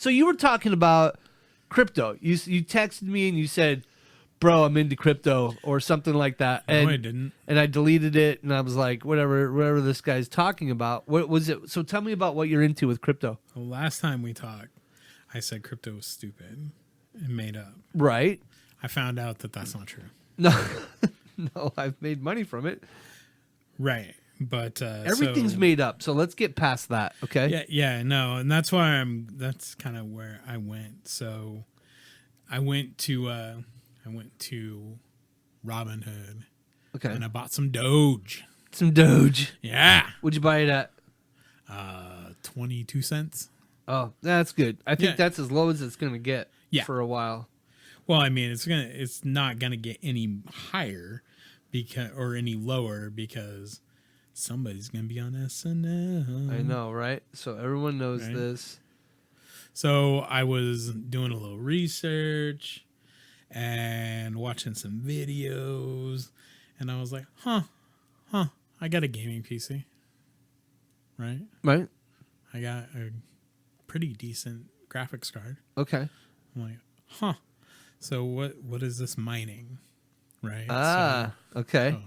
So you were talking about crypto. You texted me and you said, "Bro, I'm into crypto," or something like that. No, And, I didn't. And I deleted it, and I was like, whatever this guy's talking about. What was it? So tell me about what you're into with crypto. The last time we talked, I said crypto was stupid and made up. Right? I found out that that's not true. No, no, I've made money from it. Right. But everything's made up. So let's get past that. Okay. Yeah, no, and that's why that's kind of where I went. So I went to Robinhood. Okay. And I bought some Doge. Some Doge. Yeah. What'd you buy it at? 22 cents. Oh, that's good. I think that's as low as it's going to get for a while. Well, I mean, it's not going to get any higher or any lower because somebody's going to be on SNL. I know, right? So everyone knows this. So I was doing a little research and watching some videos, and I was like, huh, I got a gaming PC. Right? Right. I got a pretty decent graphics card. Okay. I'm like, huh. So what is this mining? Right? Okay. So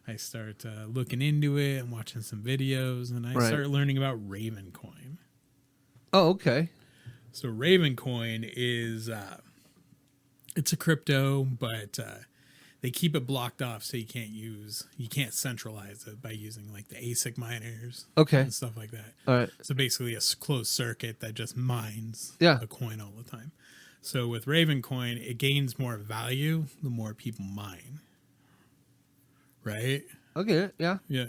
I start looking into it and watching some videos, and I start learning about Ravencoin. Oh, okay. So Ravencoin is it's a crypto, but they keep it blocked off so you can't centralize it by using like the ASIC miners, and stuff like that. All right. So basically a closed circuit that just mines the coin all the time. So with Ravencoin, it gains more value the more people mine. Right? Okay, yeah. Yeah.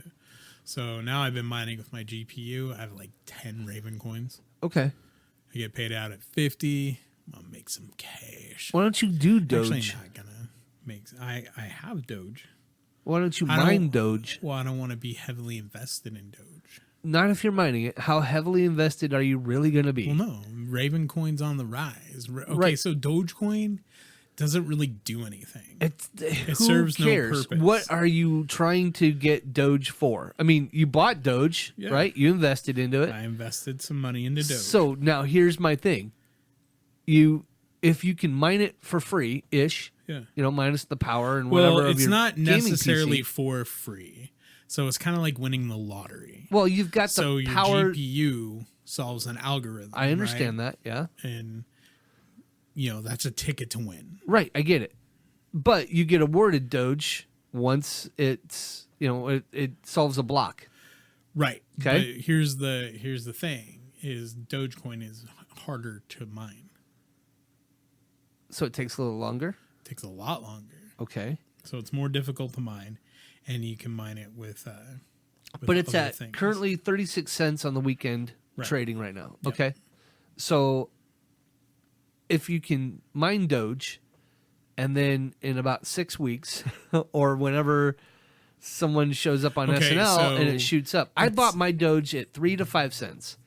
So now I've been mining with my GPU. I have like 10 Ravencoins. Okay. I get paid out at 50. I'll make some cash. Why don't you do Doge? Actually, not gonna make. I have Doge. Why don't you mine Doge? Well, I don't want to be heavily invested in Doge. Not if you're mining it. How heavily invested are you really going to be? Well, no. Ravencoin's on the rise. Okay, so Dogecoin doesn't really do anything. It serves cares? no purpose. What are you trying to get Doge for? I mean, you bought Doge, right? You invested into it. I invested some money into Doge. So now here's my thing. If you can mine it for free-ish, minus the power and whatever. Well, it's not necessarily PC. For free. So it's kind of like winning the lottery. Well, you've got the power. Your GPU solves an algorithm. I understand that, yeah. And, that's a ticket to win. Right, I get it. But you get awarded Doge once it's, it solves a block. Right. Okay. But here's the thing, is Dogecoin is harder to mine. So it takes a little longer? It takes a lot longer. Okay. So it's more difficult to mine. And you can mine it with but it's at things. Currently 36 cents on the weekend trading right now. Yep. Okay. So if you can mine Doge and then in about 6 weeks or whenever someone shows up on SNL and it shoots up. I bought my Doge at 3 to 5 cents.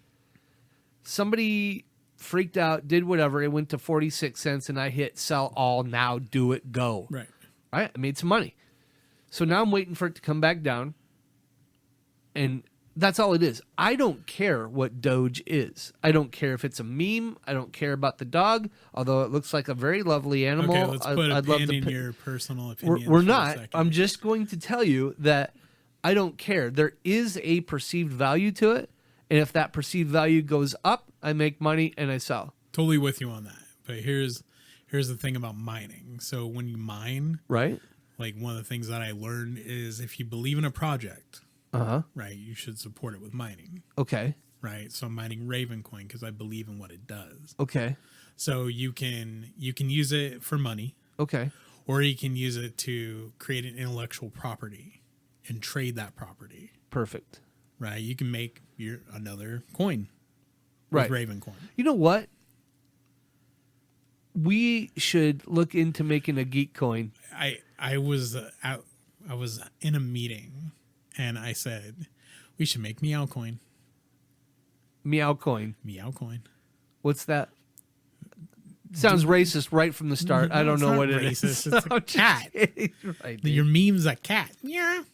Somebody freaked out, did whatever. It went to 46 cents and I hit sell all, now do it, go. Right. I made some money. So now I'm waiting for it to come back down. And that's all it is. I don't care what Doge is. I don't care if it's a meme. I don't care about the dog, although it looks like a very lovely animal. Okay, let's put a pin in your personal opinion. We're not. I'm just going to tell you that I don't care. There is a perceived value to it. And if that perceived value goes up, I make money and I sell. Totally with you on that. But here's the thing about mining. So when you mine, right? Like one of the things that I learned is if you believe in a project, right, you should support it with mining. Okay. Right. So I'm mining Ravencoin because I believe in what it does. Okay. So you can use it for money. Okay. Or you can use it to create an intellectual property and trade that property. Perfect. Right. You can make another coin. Right. With Ravencoin. You know what? We should look into making a geek coin. I was in a meeting and I said we should make Meow Coin. Meow Coin. Meow Coin. What's that? Sounds racist right from the start. I don't know what it is. It's a cat. Right, your meme's a cat. Yeah.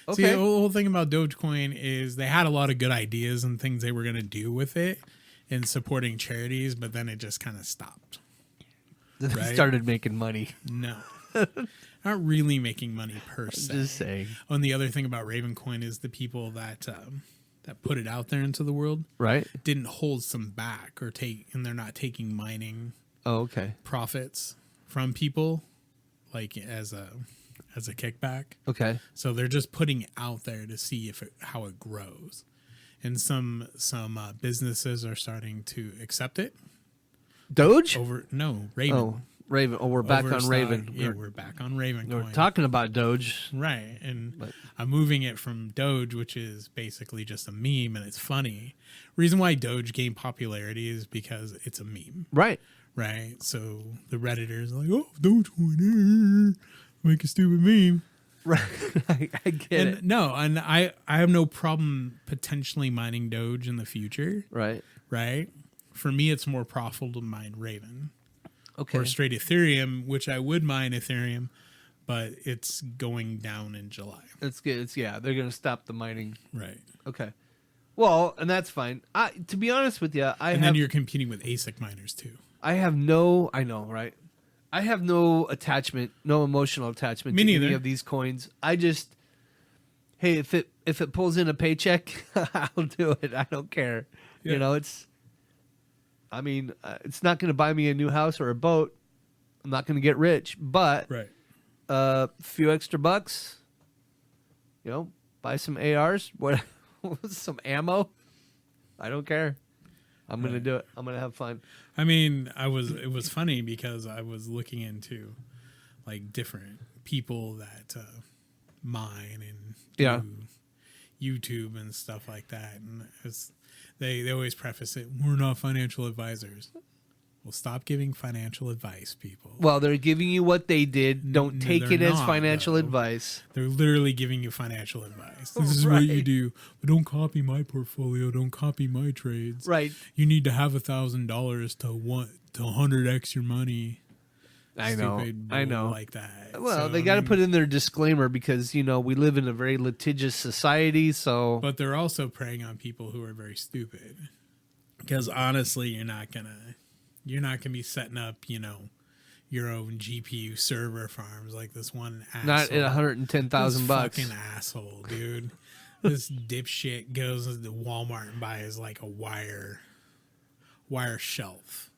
Okay. See, the whole thing about Dogecoin is they had a lot of good ideas and things they were going to do with it. in supporting charities, but then it just kind of stopped. Then they Right? started making money. No. Not really making money per se. Just saying. And the other thing about Ravencoin is the people that put it out there into the world Right? didn't hold some back and they're not taking mining Oh, okay. profits from people like as a kickback. Okay. So they're just putting it out there to see how it grows. And some businesses are starting to accept it. Doge? Raven. Oh, Raven. Oh, we're back on Raven. Yeah, we're back on Ravencoin. We're talking about Doge. Right. And I'm moving it from Doge, which is basically just a meme and it's funny. Reason why Doge gained popularity is because it's a meme. Right. Right. So the Redditors are like, oh, Dogecoin, make a stupid meme. Right. I get it. No, and I have no problem potentially mining Doge in the future. Right. Right. For me, it's more profitable to mine Raven. Okay. Or straight Ethereum, which I would mine Ethereum, but it's going down in July. That's good. They're going to stop the mining. Right. Okay. Well, and that's fine. To be honest with you, then you're competing with ASIC miners too. I know, right? I have no attachment, no emotional attachment Me to neither. any of these coins. I just, hey, if it pulls in a paycheck, I'll do it. I don't care. Yeah. You know, it's not going to buy me a new house or a boat. I'm not going to get rich, but Right. a few extra bucks, buy some ARs, some ammo. I don't care. I'm going to do it. I'm going to have fun. I mean, it was funny because I was looking into like different people that mine and do YouTube and stuff like that. And they always preface it, we're not financial advisors. Well, stop giving financial advice, people. Well, they're giving you what they did. Don't take it as financial advice. They're literally giving you financial advice. This is what you do. But don't copy my portfolio. Don't copy my trades. Right. You need to have $1,000 to 100x your money. I know. Like that. Well, they got to put in their disclaimer because, we live in a very litigious society. So, but they're also preying on people who are very stupid. Because honestly, you're not gonna be setting up, your own GPU server farms like this one asshole. Not at $110,000. Fucking asshole, dude. This dipshit goes to Walmart and buys like a wire shelf,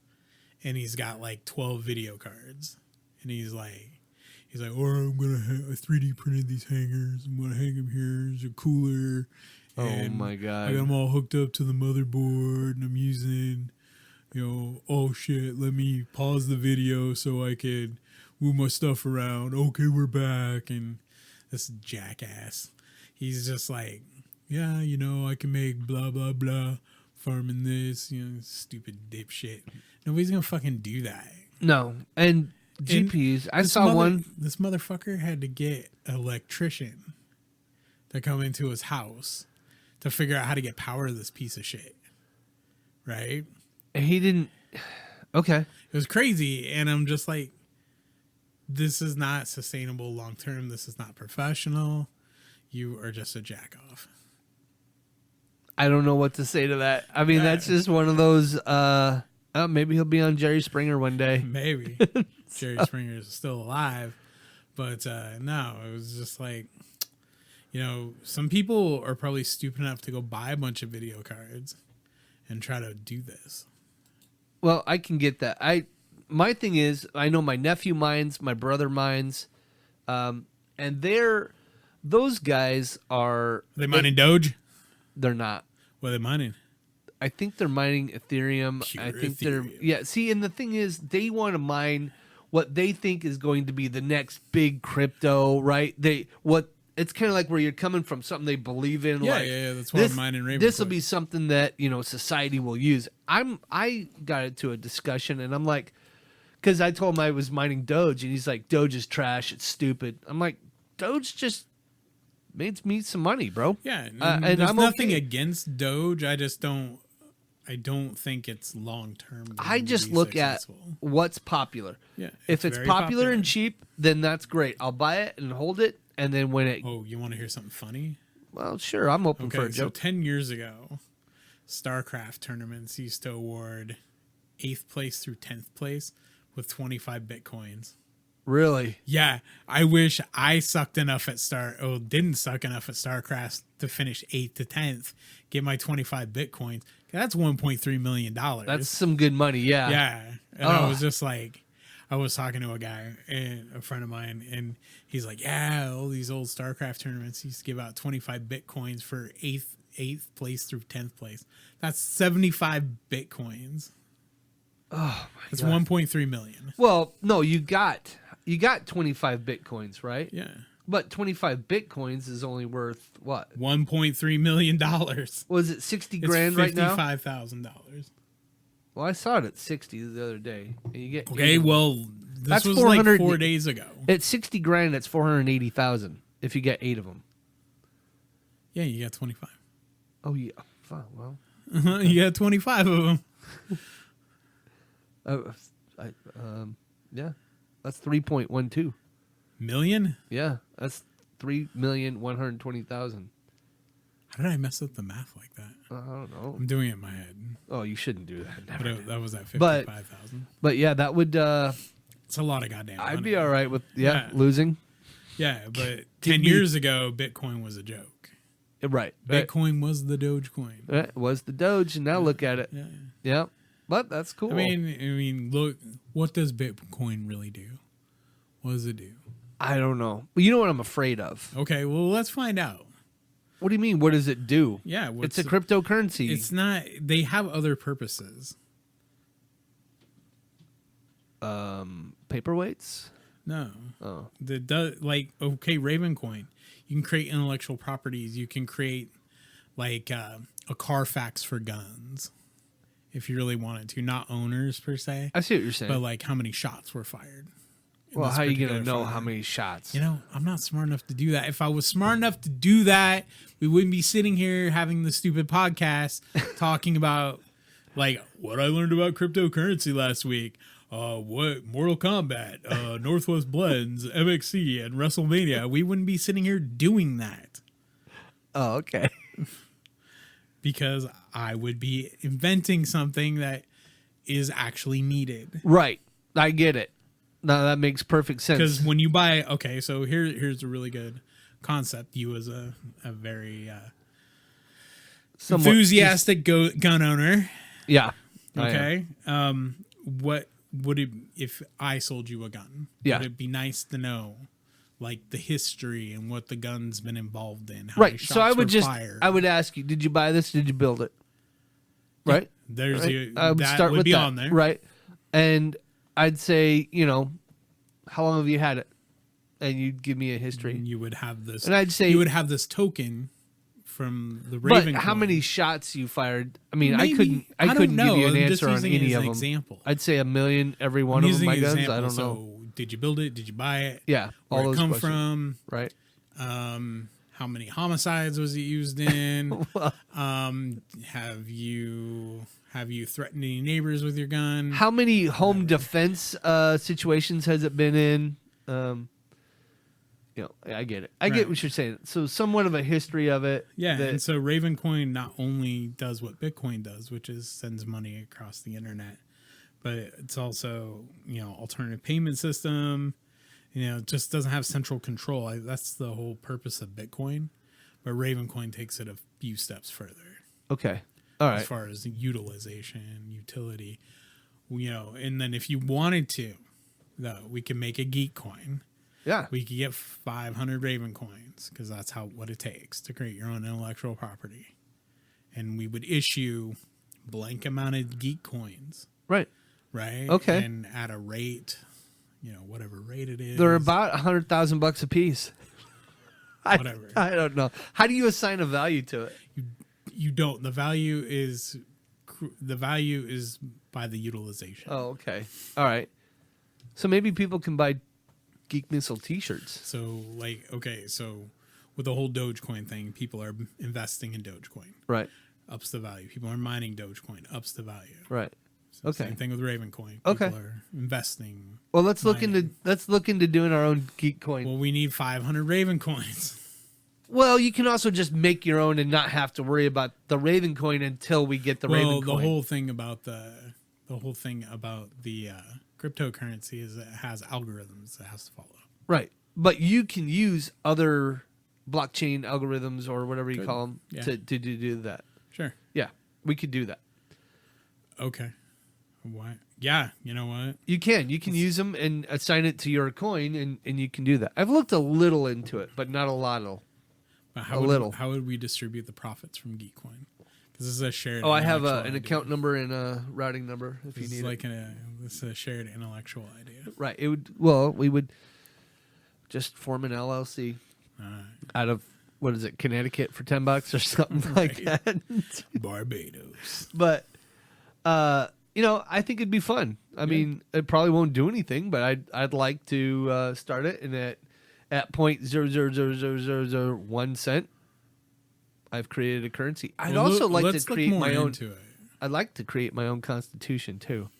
and he's got like 12 video cards, and he's like, "Or I'm gonna 3D printed these hangers. I'm gonna hang them here. There's a cooler. Oh my god! I got them all hooked up to the motherboard, and I'm using." Oh shit, let me pause the video so I can move my stuff around. Okay, we're back. And this jackass, he's just like, yeah, I can make blah, blah, blah, farming this, stupid dipshit. Nobody's going to fucking do that. No. And GPUs, I saw one. This motherfucker had to get an electrician to come into his house to figure out how to get power to this piece of shit. Right? He didn't. Okay. It was crazy. And I'm just like, this is not sustainable long term. This is not professional. You are just a jack off. I don't know what to say to that. I mean, that's just one of those. Maybe he'll be on Jerry Springer one day. Maybe. Jerry Springer is still alive. But no, it was just like, some people are probably stupid enough to go buy a bunch of video cards and try to do this. Well, I can get that. My thing is, I know my nephew mines, my brother mines, and those guys are They mining Doge? They're not. What are they mining? I think they're mining Ethereum. Pure I think Ethereum. See, and the thing is, they want to mine what they think is going to be the next big crypto, right? It's kind of like where you're coming from, something they believe in. Yeah, that's why I'm mining Raven. This will be something that, society will use. I got into a discussion, and I'm like, because I told him I was mining Doge, and he's like, Doge is trash, it's stupid. I'm like, Doge just made me some money, bro. Yeah, and there's I'm nothing okay. against Doge. I don't think it's long term. I just look successful. at what's popular. Yeah, If it's very popular and cheap, then that's great. I'll buy it and hold it, and then when it... Oh, you want to hear something funny? Well, sure, I'm open for a So joke. 10 years ago, StarCraft tournaments used to award 8th place through 10th place with 25 Bitcoins. Really? Yeah, I wish I didn't suck enough at StarCraft to finish 8th to 10th, get my 25 Bitcoins. That's $1.3 million. That's some good money, yeah. Yeah. And I was just like, I was talking to a guy, a friend of mine, and he's like, yeah, all these old StarCraft tournaments used to give out 25 Bitcoins for 8th place through 10th place. That's 75 Bitcoins. Oh, my That's God. 1.3 million. Well, no, you got 25 Bitcoins, right? Yeah. But 25 Bitcoins is only worth what? $1.3 million. Was it 60 grand right now? $55,000. Well, I saw it at 60 the other day. And you get Okay, well, this That's was like 400 4 days ago. At 60 grand, that's 480,000 if you get 8 of them. Yeah, you got 25. Oh yeah. Oh, well. You got 25 of them. Yeah. That's 3.12 million? Yeah, that's 3,120,000. How did I mess up the math like that? I don't know. I'm doing it in my head. Oh, you shouldn't do that. But Never. that was at 55,000. But yeah, that would. It's a lot of goddamn money. I'd be all right with Yeah. losing. Yeah, but 10 years ago, Bitcoin was a joke. Right. Bitcoin was the Dogecoin. It was the Doge, and now look at it. Yeah. Yeah, but that's cool. I mean, look, what does Bitcoin really do? What does it do? I don't know. But you know what I'm afraid of? Okay, well, let's find out. What do you mean? What does it do? Yeah, it's a cryptocurrency. It's not. They have other purposes. Paperweights? No. Oh. Okay, Ravencoin. You can create intellectual properties. You can create like a Carfax for guns, if you really wanted to. Not owners per se. I see what you're saying. But like how many shots were fired. Well, how are you going to know how many shots? You know, I'm not smart enough to do that. If I was smart enough to do that, we wouldn't be sitting here having the stupid podcast talking about like what I learned about cryptocurrency last week. What Mortal Kombat, Northwest Blends, MXC, and WrestleMania. We wouldn't be sitting here doing that. Oh, okay. Because I would be inventing something that is actually needed. Right. I get it. No, that makes perfect sense. Because when you buy, okay, so here's a really good concept. You as a very enthusiastic gun owner. Yeah. Okay. What would it, if I sold you a gun? Yeah. Would it be nice to know, like the history and what the gun's been involved in? How right. So I would ask you, did you buy this? Did you build it? Right. There's right? I would start with be that, on there. Right. And I'd say, how long have you had it? And you'd give me a history. And you would have this. And I'd say you would have this token from the Raven. But how many shots you fired? I mean, Maybe, I couldn't give you an I'm answer on any of them. Example. I'd say 1 million every one of them. My guns. I don't know. So, did you build it? Did you buy it? Yeah. Where all it those come questions. from? Right. How many homicides was it used in? Have you threatened any neighbors with your gun? How many home defense situations has it been in? I get it. I get what you're saying. So somewhat of a history of it. Yeah, and so Ravencoin not only does what Bitcoin does, which is sends money across the internet, but it's also, alternative payment system. It just doesn't have central control. That's the whole purpose of Bitcoin. But Ravencoin takes it a few steps further. Okay. All right. As far as utilization, utility, and then if you wanted to, though, we can make a geek coin. Yeah. We could get 500 Raven coins because that's what it takes to create your own intellectual property. And we would issue blank amount of geek coins. Right. Right. Okay. And at a rate, whatever rate it is. They're about $100,000 a piece. Whatever. I don't know. How do you assign a value to it? You don't. The value is by the utilization. Oh, okay. All right. So maybe people can buy Geek Missile t-shirts. So with the whole Dogecoin thing, people are investing in Dogecoin. Right. Ups the value. People are mining Dogecoin. Ups the value. Right. So okay. Same thing with Ravencoin. Okay. People are investing. Well, let's look into doing our own Geek coin. Well, we need 500 Raven coins. Well, you can also just make your own and not have to worry about the Raven coin until we get the Raven coin. The whole thing about the cryptocurrency is it has algorithms it has to follow. Right. But you can use other blockchain algorithms or whatever you call them to do that. Sure. Yeah, we could do that. Okay. What? Yeah, you know what? You can use them and assign it to your coin, and you can do that. I've looked a little into it, but not a lot. How would we distribute the profits from Geekcoin? Because this is a shared. Oh, I have an account number and a routing number if you need it. This is a shared intellectual idea. Right. It would. Well, we would just form an LLC out of what is it, Connecticut for $10 or something like that. Barbados. But I think it'd be fun. I mean, it probably won't do anything, but I'd like to start it, and at 0.000001 cent, I've created a currency. I'd also like to create my own. I'd like to create my own constitution too.